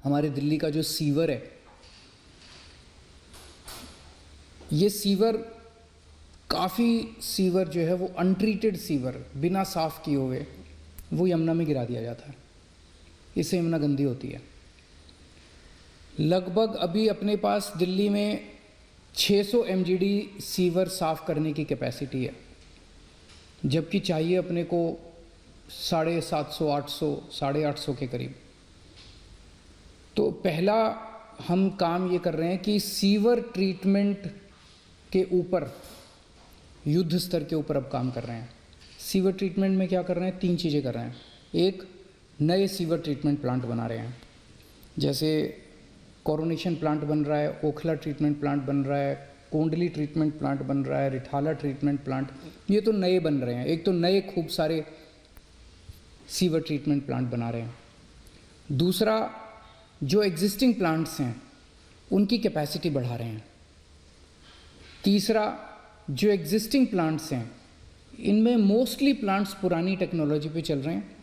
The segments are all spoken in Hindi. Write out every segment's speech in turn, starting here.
हमारे दिल्ली का जो सीवर है, ये सीवर काफ़ी सीवर जो है वो अनट्रीटेड सीवर बिना साफ़ किए हुए वो यमुना में गिरा दिया जाता है। इससे यमुना गंदी होती है। लगभग अभी अपने पास दिल्ली में 600 MGD सीवर साफ़ करने की कैपेसिटी है, जबकि चाहिए अपने को 750, 800, 850 के करीब। तो पहला हम काम ये कर रहे हैं कि सीवर ट्रीटमेंट के ऊपर, युद्ध स्तर के ऊपर अब काम कर रहे हैं। सीवर ट्रीटमेंट में क्या कर रहे हैं? 3 चीज़ें कर रहे हैं। एक, नए सीवर ट्रीटमेंट प्लांट बना रहे हैं, जैसे कोरोनेशन प्लांट बन रहा है, ओखला ट्रीटमेंट प्लांट बन रहा है, कोंडली ट्रीटमेंट प्लांट बन रहा है, रिठाला ट्रीटमेंट प्लांट, ये तो नए बन रहे हैं। एक तो नए खूब सारे सीवर ट्रीटमेंट प्लांट बना रहे हैं। दूसरा, जो एग्जिस्टिंग प्लांट्स हैं उनकी कैपेसिटी बढ़ा रहे हैं। तीसरा, जो एग्जिस्टिंग प्लांट्स हैं इनमें मोस्टली प्लांट्स पुरानी टेक्नोलॉजी पे चल रहे हैं,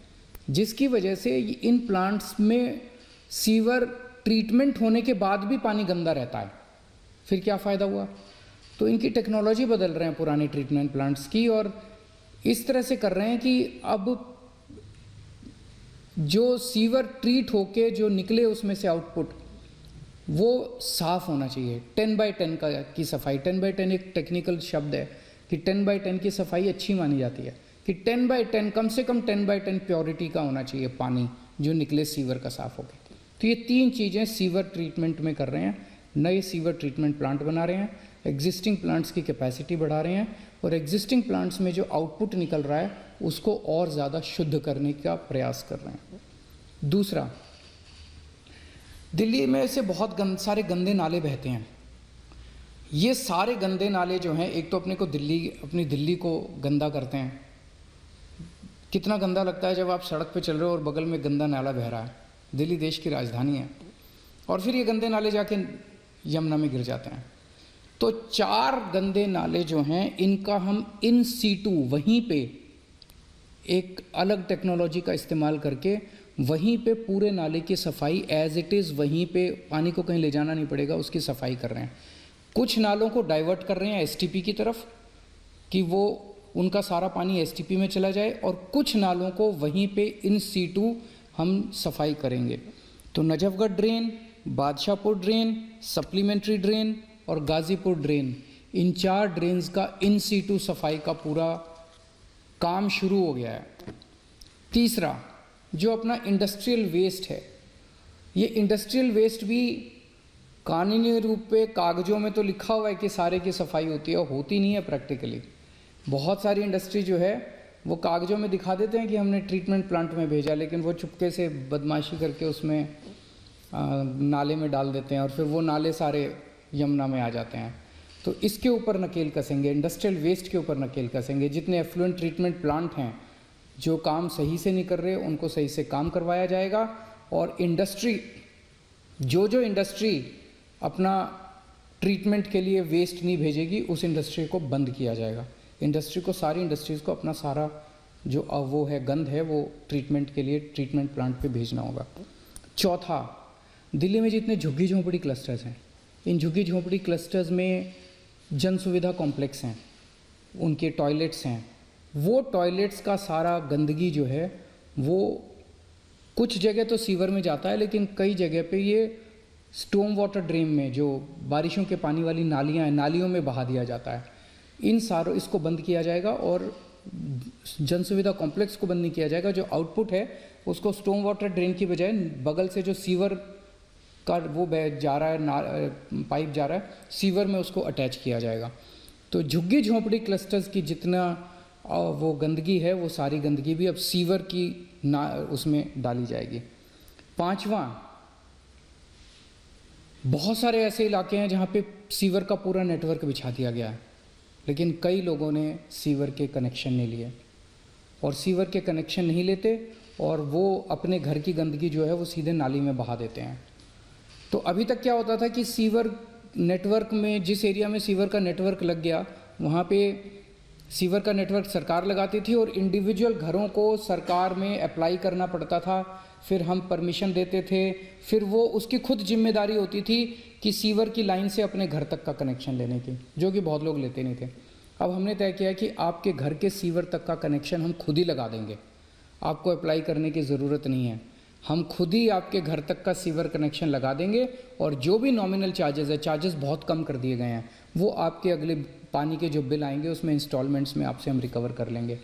जिसकी वजह से इन प्लांट्स में सीवर ट्रीटमेंट होने के बाद भी पानी गंदा रहता है। फिर क्या फ़ायदा हुआ? तो इनकी टेक्नोलॉजी बदल रहे हैं पुराने ट्रीटमेंट प्लांट्स की, और इस तरह से कर रहे हैं कि अब जो सीवर ट्रीट होके जो निकले उसमें से आउटपुट वो साफ़ होना चाहिए। 10x10 की सफाई, 10x10 एक टेक्निकल शब्द है कि 10x10 की सफाई अच्छी मानी जाती है, कि 10x10 कम से कम 10x10 प्योरिटी का होना चाहिए पानी जो निकले सीवर का साफ़ होके। तो ये 3 चीज़ें सीवर ट्रीटमेंट में कर रहे हैं। नए सीवर ट्रीटमेंट प्लांट बना रहे हैं, एग्जिस्टिंग प्लांट्स की कैपेसिटी बढ़ा रहे हैं, और एग्जिस्टिंग प्लांट्स में जो आउटपुट निकल रहा है उसको और ज़्यादा शुद्ध करने का प्रयास कर रहे हैं। दूसरा, दिल्ली में से बहुत सारे गंदे नाले बहते हैं। ये सारे गंदे नाले जो हैं, एक तो अपने को अपनी दिल्ली को गंदा करते हैं। कितना गंदा लगता है जब आप सड़क पे चल रहे हो और बगल में गंदा नाला बह रहा है। दिल्ली देश की राजधानी है, और फिर ये गंदे नाले जाके यमुना में गिर जाते हैं। तो 4 गंदे नाले जो हैं इनका हम इन सीटू वहीं पे एक अलग टेक्नोलॉजी का इस्तेमाल करके वहीं पे पूरे नाले की सफाई एज इट इज़, वहीं पे पानी को कहीं ले जाना नहीं पड़ेगा, उसकी सफाई कर रहे हैं। कुछ नालों को डाइवर्ट कर रहे हैं STP की तरफ कि वो उनका सारा पानी STP में चला जाए, और कुछ नालों को वहीं पे इन सीटू हम सफाई करेंगे। तो Najafgarh drain, Badshahpur drain, supplementary drain और गाज़ीपुर ड्रेन, इन 4 ड्रेन्स का इन सीटू सफाई का पूरा काम शुरू हो गया है। तीसरा, जो अपना इंडस्ट्रियल वेस्ट है, ये इंडस्ट्रियल वेस्ट भी कानूनी रूप पे कागज़ों में तो लिखा हुआ है कि सारे की सफाई होती है, होती नहीं है प्रैक्टिकली। बहुत सारी इंडस्ट्री जो है वो कागज़ों में दिखा देते हैं कि हमने ट्रीटमेंट प्लांट में भेजा, लेकिन वो चुपके से बदमाशी करके उसमें नाले में डाल देते हैं, और फिर वो नाले सारे यमुना में आ जाते हैं। तो इसके ऊपर नकेल कसेंगे, इंडस्ट्रियल वेस्ट के ऊपर नकेल कसेंगे। जितने एफ्लुएंट ट्रीटमेंट प्लांट हैं जो काम सही से नहीं कर रहे उनको सही से काम करवाया जाएगा, और इंडस्ट्री जो इंडस्ट्री अपना ट्रीटमेंट के लिए वेस्ट नहीं भेजेगी उस इंडस्ट्री को बंद किया जाएगा। इंडस्ट्री को, सारी इंडस्ट्रीज़ को अपना सारा जो वो है गंद है वो ट्रीटमेंट के लिए ट्रीटमेंट प्लांट पे भेजना होगा। चौथा, दिल्ली में जितने झुग्गी झोंपड़ी क्लस्टर्स हैं, इन झुग्गी झोंपड़ी क्लस्टर्स में जन सुविधा कॉम्प्लेक्स हैं, उनके टॉयलेट्स हैं, वो टॉयलेट्स का सारा गंदगी जो है वो कुछ जगह तो सीवर में जाता है, लेकिन कई जगह पे ये स्टॉर्म वाटर ड्रेन में, जो बारिशों के पानी वाली नालियाँ हैं, नालियों में बहा दिया जाता है। इसको बंद किया जाएगा, और जन सुविधा कॉम्प्लेक्स को बंद नहीं किया जाएगा। जो आउटपुट है उसको स्टॉर्म वाटर ड्रेन की बजाय बगल से जो सीवर का वो जा रहा है, पाइप जा रहा है, सीवर में उसको अटैच किया जाएगा। तो झुग्गी झोंपड़ी क्लस्टर्स की जितना वो गंदगी है वो सारी गंदगी भी अब सीवर की उसमें डाली जाएगी। पांचवा, बहुत सारे ऐसे इलाके हैं जहाँ पे सीवर का पूरा नेटवर्क बिछा दिया गया है, लेकिन कई लोगों ने सीवर के कनेक्शन नहीं लिए, और सीवर के कनेक्शन नहीं लेते और वो अपने घर की गंदगी जो है वो सीधे नाली में बहा देते हैं। तो अभी तक क्या होता था कि सीवर नेटवर्क में, जिस एरिया में सीवर का नेटवर्क लग गया वहाँ पे सीवर का नेटवर्क सरकार लगाती थी, और इंडिविजुअल घरों को सरकार में अप्लाई करना पड़ता था फिर हम परमिशन देते थे, फिर वो उसकी खुद जिम्मेदारी होती थी कि सीवर की लाइन से अपने घर तक का कनेक्शन लेने की, जो कि बहुत लोग लेते नहीं थे। अब हमने तय किया कि आपके घर के सीवर तक का कनेक्शन हम खुद ही लगा देंगे, आपको अप्लाई करने की ज़रूरत नहीं है। हम खुद ही आपके घर तक का सीवर कनेक्शन लगा देंगे और जो भी नॉमिनल चार्जेस है, चार्जेस बहुत कम कर दिए गए हैं, वो आपके अगले पानी के जो बिल आएंगे उसमें इंस्टॉलमेंट्स में आपसे हम रिकवर कर लेंगे।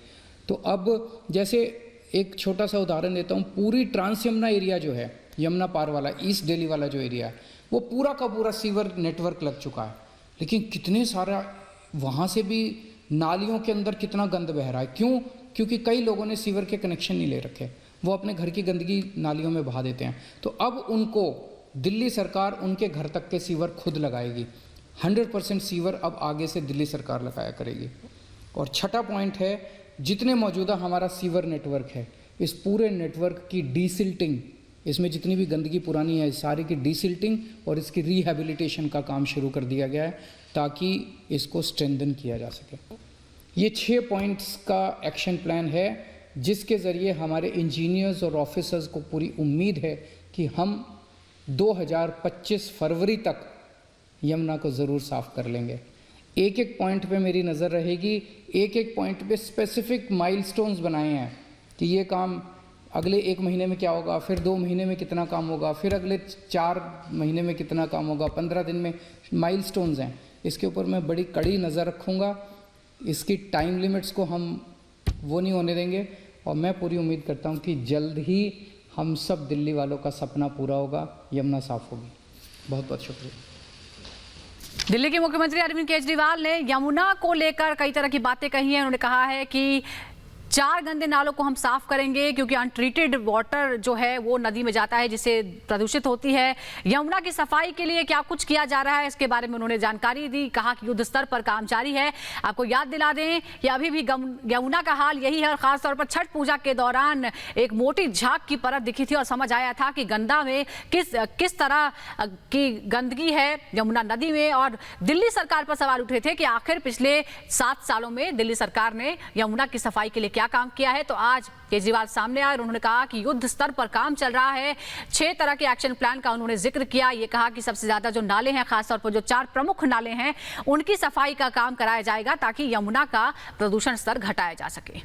तो अब जैसे एक छोटा सा उदाहरण देता हूँ, पूरी ट्रांस यमुना एरिया जो है, यमुना पार वाला ईस्ट दिल्ली वाला जो एरिया है, वो पूरा का पूरा सीवर नेटवर्क लग चुका है, लेकिन कितने सारा वहाँ से भी नालियों के अंदर कितना गंद बह रहा है। क्यों? क्योंकि कई लोगों ने सीवर के कनेक्शन नहीं ले रखे, वो अपने घर की गंदगी नालियों में बहा देते हैं। तो अब उनको दिल्ली सरकार उनके घर तक के सीवर खुद लगाएगी। 100% सीवर अब आगे से दिल्ली सरकार लगाया करेगी। और छठा पॉइंट है, जितने मौजूदा हमारा सीवर नेटवर्क है, इस पूरे नेटवर्क की डीसिल्टिंग, इसमें जितनी भी गंदगी पुरानी है सारी की डीसिल्टिंग और इसकी रिहैबिलिटेशन का काम शुरू कर दिया गया है ताकि इसको स्ट्रेंथन किया जा सके। ये 6 पॉइंट्स का एक्शन प्लान है जिसके ज़रिए हमारे इंजीनियर्स और ऑफिसर्स को पूरी उम्मीद है कि हम 2025 फरवरी तक यमुना को ज़रूर साफ़ कर लेंगे। एक एक पॉइंट पे मेरी नज़र रहेगी, एक एक पॉइंट पे स्पेसिफिक माइलस्टोन्स बनाए हैं कि ये काम अगले 1 महीने में क्या होगा, फिर 2 महीने में कितना काम होगा, फिर अगले 4 महीने में कितना काम होगा, 15 दिन में माइलस्टोन्स हैं। इसके ऊपर मैं बड़ी कड़ी नज़र रखूँगा, इसकी टाइम लिमिट्स को हम वो नहीं होने देंगे और मैं पूरी उम्मीद करता हूँ कि जल्द ही हम सब दिल्ली वालों का सपना पूरा होगा, यमुना साफ़ होगी। बहुत बहुत शुक्रिया। दिल्ली के मुख्यमंत्री अरविंद केजरीवाल ने यमुना को लेकर कई तरह की बातें कही हैं। उन्होंने कहा है कि 4 गंदे नालों को हम साफ करेंगे क्योंकि अनट्रीटेड वाटर जो है वो नदी में जाता है जिससे प्रदूषित होती है। यमुना की सफाई के लिए क्या कुछ किया जा रहा है इसके बारे में उन्होंने जानकारी दी। कहा कि युद्ध स्तर पर काम जारी है। आपको याद दिला दें कि अभी भी यमुना का हाल यही है और खासतौर पर छठ पूजा के दौरान एक मोटी झाग की परत दिखी थी और समझ आया था कि गंगा में किस तरह की गंदगी है यमुना नदी में। और दिल्ली सरकार पर सवाल उठे थे कि आखिर पिछले 7 सालों में दिल्ली सरकार ने यमुना की सफाई के लिए क्या काम किया है। तो आज केजरीवाल सामने आए और उन्होंने कहा कि युद्ध स्तर पर काम चल रहा है। 6 तरह के एक्शन प्लान का उन्होंने जिक्र किया। ये कहा कि सबसे ज्यादा जो नाले हैं, खासतौर पर जो 4 प्रमुख नाले हैं, उनकी सफाई का काम कराया जाएगा ताकि यमुना का प्रदूषण स्तर घटाया जा सके।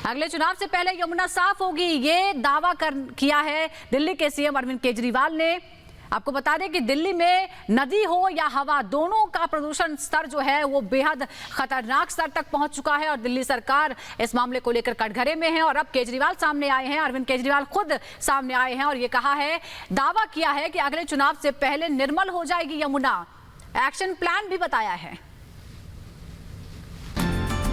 अगले चुनाव से पहले यमुना साफ होगी, ये दावा किया है दिल्ली के सीएम अरविंद केजरीवाल ने। आपको बता दें कि दिल्ली में नदी हो या हवा, दोनों का प्रदूषण स्तर जो है वो बेहद खतरनाक स्तर तक पहुंच चुका है और दिल्ली सरकार इस मामले को लेकर कटघरे में है। और अब केजरीवाल सामने आए हैं, अरविंद केजरीवाल खुद सामने आए हैं और ये कहा है, दावा किया है कि अगले चुनाव से पहले निर्मल हो जाएगी यमुना। एक्शन प्लान भी बताया है।